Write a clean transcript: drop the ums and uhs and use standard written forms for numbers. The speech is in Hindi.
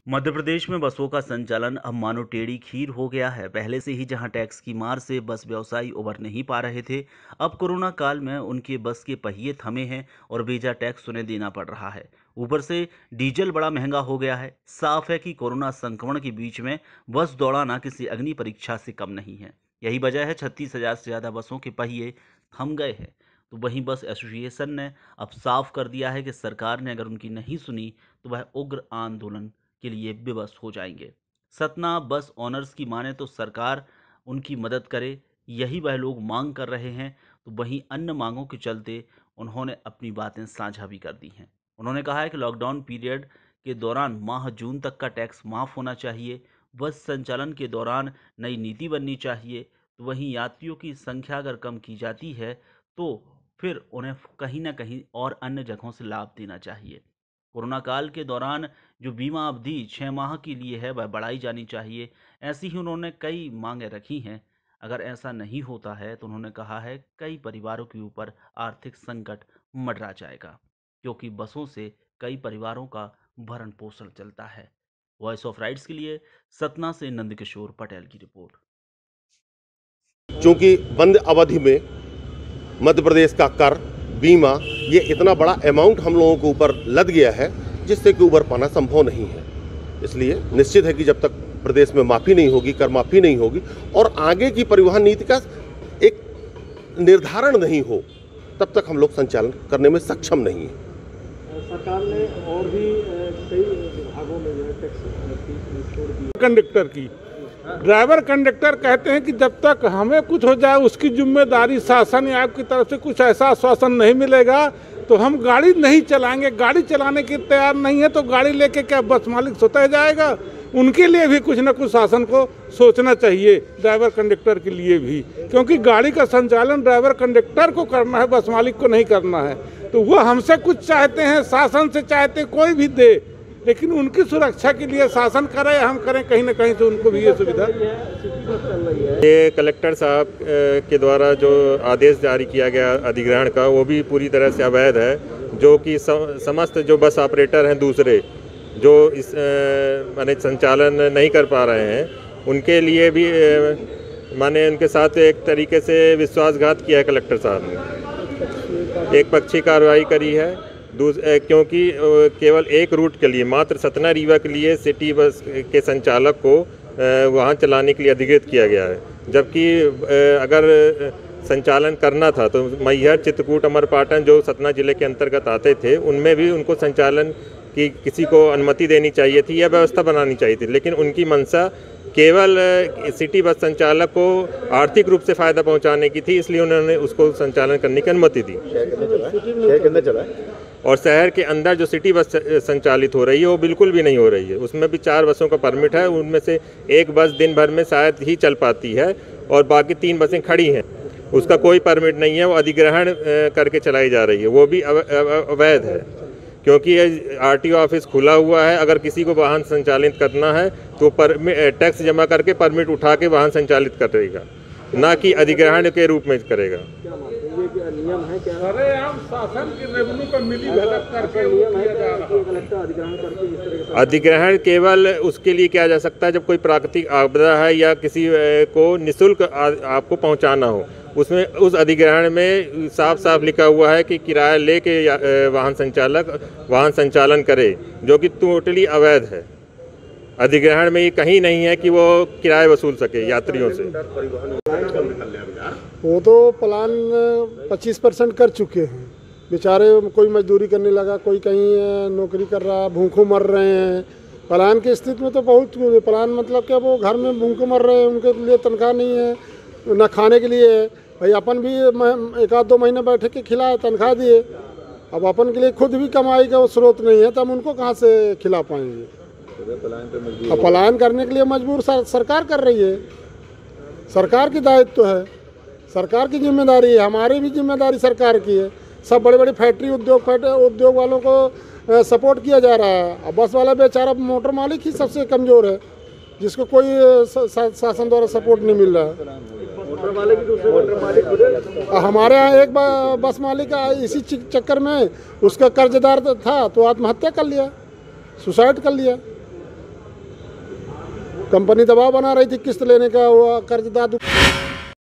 मध्य प्रदेश में बसों का संचालन अब मानो टेढ़ी खीर हो गया है। पहले से ही जहां टैक्स की मार से बस व्यवसायी उबर नहीं पा रहे थे, अब कोरोना काल में उनके बस के पहिए थमे हैं और बेजा टैक्स उन्हें देना पड़ रहा है। ऊपर से डीजल बड़ा महंगा हो गया है। साफ है कि कोरोना संक्रमण के बीच में बस दौड़ाना किसी अग्नि परीक्षा से कम नहीं है। यही वजह है 36,000 से ज्यादा बसों के पहिए थम गए हैं। तो वहीं बस एसोसिएशन ने अब साफ कर दिया है कि सरकार ने अगर उनकी नहीं सुनी तो वह उग्र आंदोलन के लिए विवश हो जाएंगे। सतना बस ऑनर्स की माने तो सरकार उनकी मदद करे, यही वह लोग मांग कर रहे हैं। तो वहीं अन्य मांगों के चलते उन्होंने अपनी बातें साझा भी कर दी हैं। उन्होंने कहा है कि लॉकडाउन पीरियड के दौरान माह जून तक का टैक्स माफ होना चाहिए। बस संचालन के दौरान नई नीति बननी चाहिए। तो वहीं यात्रियों की संख्या अगर कम की जाती है तो फिर उन्हें कहीं ना कहीं और अन्य जगहों से लाभ देना चाहिए। कोरोना काल के दौरान जो बीमा अवधि 6 माह के लिए है वह बढ़ाई जानी चाहिए। ऐसी ही उन्होंने कई मांगें रखी हैं। अगर ऐसा नहीं होता है तो उन्होंने कहा है कई परिवारों के ऊपर आर्थिक संकट मंडरा जाएगा, क्योंकि बसों से कई परिवारों का भरण पोषण चलता है। वॉइस ऑफ राइट्स के लिए सतना से नंदकिशोर पटेल की रिपोर्ट। चूंकि बंद अवधि में मध्य प्रदेश का कर, बीमा, ये इतना बड़ा अमाउंट हम लोगों के ऊपर लद गया है जिससे कि उबर पाना संभव नहीं है। इसलिए निश्चित है कि जब तक प्रदेश में माफ़ी नहीं होगी, कर माफ़ी नहीं होगी और आगे की परिवहन नीति का एक निर्धारण नहीं हो, तब तक हम लोग संचालन करने में सक्षम नहीं है। सरकार ने और भी कई विभागों में जो है टैक्स छोड़ दी। कंडक्टर की ड्राइवर कंडक्टर कहते हैं कि जब तक हमें कुछ हो जाए उसकी जिम्मेदारी शासन या आपकी तरफ से कुछ ऐसा आश्वासन नहीं मिलेगा तो हम गाड़ी नहीं चलाएंगे। गाड़ी चलाने की तैयार नहीं है तो गाड़ी लेके क्या बस मालिक सोता जाएगा? उनके लिए भी कुछ न कुछ शासन को सोचना चाहिए, ड्राइवर कंडक्टर के लिए भी, क्योंकि गाड़ी का संचालन ड्राइवर कंडक्टर को करना है, बस मालिक को नहीं करना है। तो वो हमसे कुछ चाहते हैं, शासन से चाहते कोई भी दे, लेकिन उनकी सुरक्षा के लिए शासन करे हम करें, कहीं ना कहीं से उनको भी ये सुविधा। ये कलेक्टर साहब के द्वारा जो आदेश जारी किया गया अधिग्रहण का, वो भी पूरी तरह से अवैध है। जो कि समस्त जो बस ऑपरेटर हैं दूसरे जो इस माने संचालन नहीं कर पा रहे हैं, उनके लिए भी माने उनके साथ एक तरीके से विश्वासघात किया है कलेक्टर साहब ने। एक पक्षी कार्रवाई करी है, क्योंकि केवल एक रूट के लिए, मात्र सतना रीवा के लिए सिटी बस के संचालक को वहाँ चलाने के लिए अधिकृत किया गया है। जबकि अगर संचालन करना था तो मैहर, चित्रकूट, अमरपाटन जो सतना जिले के अंतर्गत आते थे, उनमें भी उनको संचालन की किसी को अनुमति देनी चाहिए थी या व्यवस्था बनानी चाहिए थी। लेकिन उनकी मंशा केवल सिटी बस संचालक को आर्थिक रूप से फ़ायदा पहुंचाने की थी, इसलिए उन्होंने उसको संचालन करने की अनुमति दी। और शहर के अंदर जो सिटी बस संचालित हो रही है वो बिल्कुल भी नहीं हो रही है। उसमें भी 4 बसों का परमिट है, उनमें से एक बस दिन भर में शायद ही चल पाती है और बाकी 3 बसें खड़ी हैं, उसका कोई परमिट नहीं है, वो अधिग्रहण करके चलाई जा रही है। वो भी अवैध है, क्योंकि आरटीओ ऑफिस खुला हुआ है। अगर किसी को वाहन संचालित करना है तो टैक्स जमा करके परमिट उठा के वाहन संचालित करेगा, ना कि अधिग्रहण के रूप में करेगा। नियम है क्या? शासन की रेवेन्यू को मिली भगत करके नियम है कलेक्टर अधिग्रहण करके इस तरह के अधिग्रहण केवल उसके लिए किया जा सकता है जब कोई प्राकृतिक आपदा है या किसी को निःशुल्क आपको पहुंचाना हो। उसमें उस अधिग्रहण में साफ साफ लिखा हुआ है कि किराया लेके वाहन संचालक वाहन संचालन करे, जो कि टोटली अवैध है। अधिग्रहण में ये कहीं नहीं है कि वो किराया वसूल सके यात्रियों से। वो तो प्लान 25% कर चुके हैं बेचारे। कोई मजदूरी करने लगा, कोई कहीं नौकरी कर रहा, भूखों मर रहे हैं। प्लान की स्थिति में तो बहुत प्लान मतलब क्या, वो घर में भूखों मर रहे हैं, उनके लिए तनख्वाह नहीं है, न खाने के लिए है। भाई अपन भी 1-2 महीने बैठे के खिलाए, तनख्वाह दिए। अब अपन के लिए खुद भी कमाई का वो स्रोत नहीं है तो हम उनको कहाँ से खिला पाएंगे? अब पलायन करने के लिए मजबूर सरकार कर रही है। सरकार की दायित्व है, सरकार की जिम्मेदारी है, हमारी भी जिम्मेदारी सरकार की है। सब बड़े बड़े फैक्ट्री उद्योग वालों को सपोर्ट किया जा रहा है। अब बस वाला बेचारा मोटर मालिक ही सबसे कमज़ोर है, जिसको कोई शासन द्वारा सपोर्ट नहीं मिल रहा है। मोटर वाले भी दूसरे मोटर मालिक हमारे यहाँ एक बस मालिक इसी चक्कर में उसका कर्जदार था तो आत्महत्या कर लिया, सुसाइड कर लिया। कंपनी दबाव बना रही थी किस्त लेने का, वो कर्जदार